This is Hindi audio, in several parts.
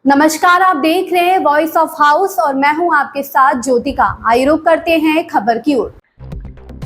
नमस्कार, आप देख रहे हैं वॉइस ऑफ हाउस और मैं हूं आपके साथ ज्योतिका। आइए रुक करते हैं खबर की ओर।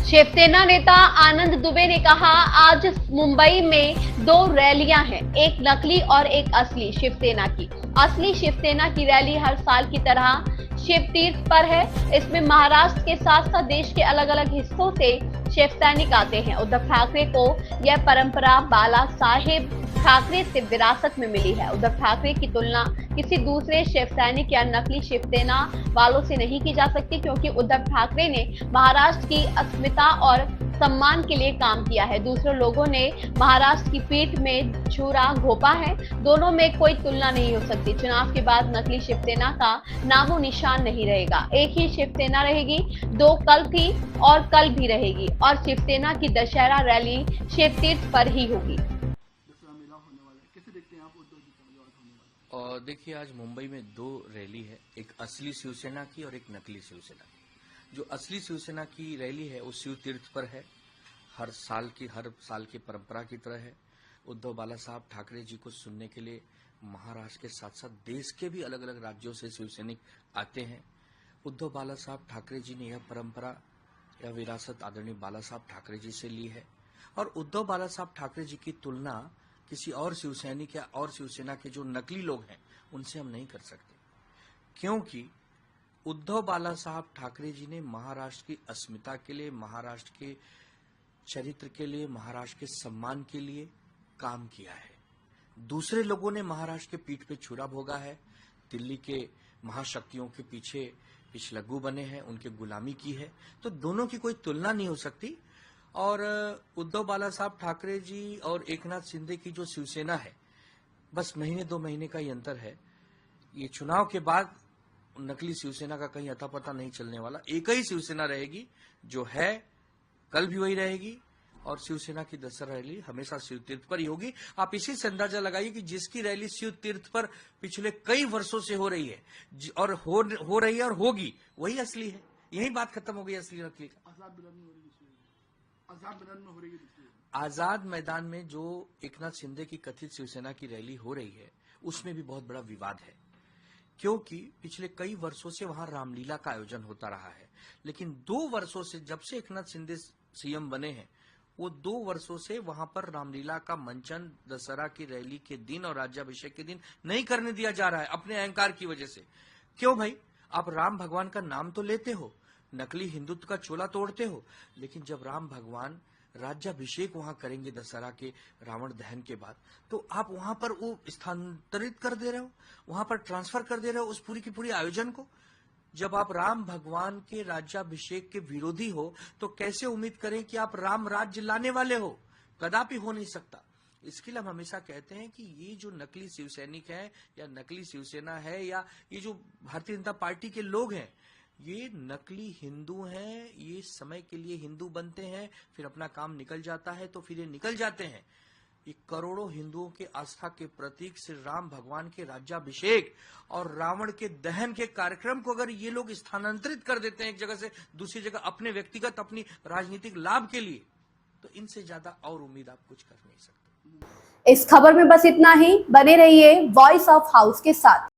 शिवसेना नेता आनंद दुबे ने कहा, आज मुंबई में दो रैलियां हैं, एक नकली और एक असली शिवसेना की। असली शिवसेना की रैली हर साल की तरह शिव तीर्थ पर है। इसमें महाराष्ट्र के साथ साथ देश के अलग अलग हिस्सों से शिव सैनिक आते हैं। उद्धव ठाकरे को यह परंपरा बाला साहेब ठाकरे से विरासत में मिली है। उद्धव ठाकरे की तुलना किसी दूसरे शिव सैनिक या नकली शिवसेना वालों से नहीं की जा सकती, क्योंकि उद्धव ठाकरे ने महाराष्ट्र की अस्मिता और सम्मान के लिए काम किया है। दूसरे लोगों ने महाराष्ट्र की पीठ में छुरा घोंपा है। दोनों में कोई तुलना नहीं हो सकती। चुनाव के बाद नकली शिवसेना का नामो निशान नहीं रहेगा। एक ही शिवसेना रहेगी। दो कल थी और कल भी रहेगी, और शिवसेना की दशहरा रैली शिव तीर्थ पर ही होगी। और देखिए, आज मुंबई में दो रैली है, एक असली शिवसेना की और एक नकली शिवसेना की। जो असली शिवसेना की रैली है वो शिव तीर्थ पर है। हर साल की परंपरा की तरह है। उद्धव बाला साहब ठाकरे जी को सुनने के लिए महाराष्ट्र के साथ साथ देश के भी अलग अलग राज्यों से शिवसैनिक आते हैं। उद्धव बाला साहब ठाकरे जी ने यह परंपरा या विरासत आदरणीय बाला साहब ठाकरे जी से ली है। और उद्धव बाला साहब ठाकरे जी की तुलना किसी और शिवसैनिक या और शिवसेना के जो नकली लोग हैं उनसे हम नहीं कर सकते, क्योंकि उद्धव बाला साहब ठाकरे जी ने महाराष्ट्र की अस्मिता के लिए, महाराष्ट्र के चरित्र के लिए, महाराष्ट्र के सम्मान के लिए काम किया है। दूसरे लोगों ने महाराष्ट्र के पीठ पे छुरा भोगा है, दिल्ली के महाशक्तियों के पीछे पिछलग्गू बने हैं, उनके गुलामी की है। तो दोनों की कोई तुलना नहीं हो सकती। और उद्धव बाला साहब ठाकरे जी और एकनाथ शिंदे की जो शिवसेना है, बस महीने दो महीने का ही अंतर है। ये चुनाव के बाद नकली शिवसेना का कहीं अता पता नहीं चलने वाला। एक ही शिवसेना रहेगी, जो है कल भी वही रहेगी, और शिवसेना की दशहरा रैली हमेशा शिव तीर्थ पर ही होगी। आप इसी से अंदाजा लगाइए कि जिसकी रैली शिव तीर्थ पर पिछले कई वर्षों से हो रही है और हो रही है और होगी, वही असली है। यही बात खत्म हो गई असली नकली का। आजाद मैदान में जो एकनाथ शिंदे की कथित शिवसेना की रैली हो रही है, उसमें भी बहुत बड़ा विवाद है, क्योंकि पिछले कई वर्षों से वहां रामलीला का आयोजन होता रहा है। लेकिन 2 वर्षों से, जब से एकनाथ शिंदे सीएम बने हैं, वो 2 वर्षों से वहां पर रामलीला का मंचन दशहरा की रैली के दिन और राज्याभिषेक के दिन नहीं करने दिया जा रहा है, अपने अहंकार की वजह से। क्यों भाई? आप राम भगवान का नाम तो लेते हो, नकली हिंदुत्व का चोला तोड़ते हो, लेकिन जब राम भगवान राज्याभिषेक वहां करेंगे दशहरा के रावण दहन के बाद, तो आप वहां पर वो स्थानांतरित कर दे रहे हो, वहां पर ट्रांसफर कर दे रहे हो उस पूरी की पूरी आयोजन को। जब आप राम भगवान के राज्याभिषेक के विरोधी हो, तो कैसे उम्मीद करें कि आप राम राज्य लाने वाले हो? कदापि हो नहीं सकता। इसके लिए हम हमेशा कहते हैं कि ये जो नकली शिवसैनिक है या नकली शिवसेना है या ये जो भारतीय जनता पार्टी के लोग हैं, ये नकली हिंदू हैं। ये समय के लिए हिंदू बनते हैं, फिर अपना काम निकल जाता है तो फिर ये निकल जाते हैं। ये करोड़ों हिंदुओं के आस्था के प्रतीक श्री राम भगवान के राज्याभिषेक और रावण के दहन के कार्यक्रम को अगर ये लोग स्थानांतरित कर देते हैं एक जगह से दूसरी जगह अपने व्यक्तिगत, अपनी राजनीतिक लाभ के लिए, तो इनसे ज्यादा और उम्मीद आप कुछ कर नहीं सकते। इस खबर में बस इतना ही। बने रहिए वॉइस ऑफ हाउस के साथ।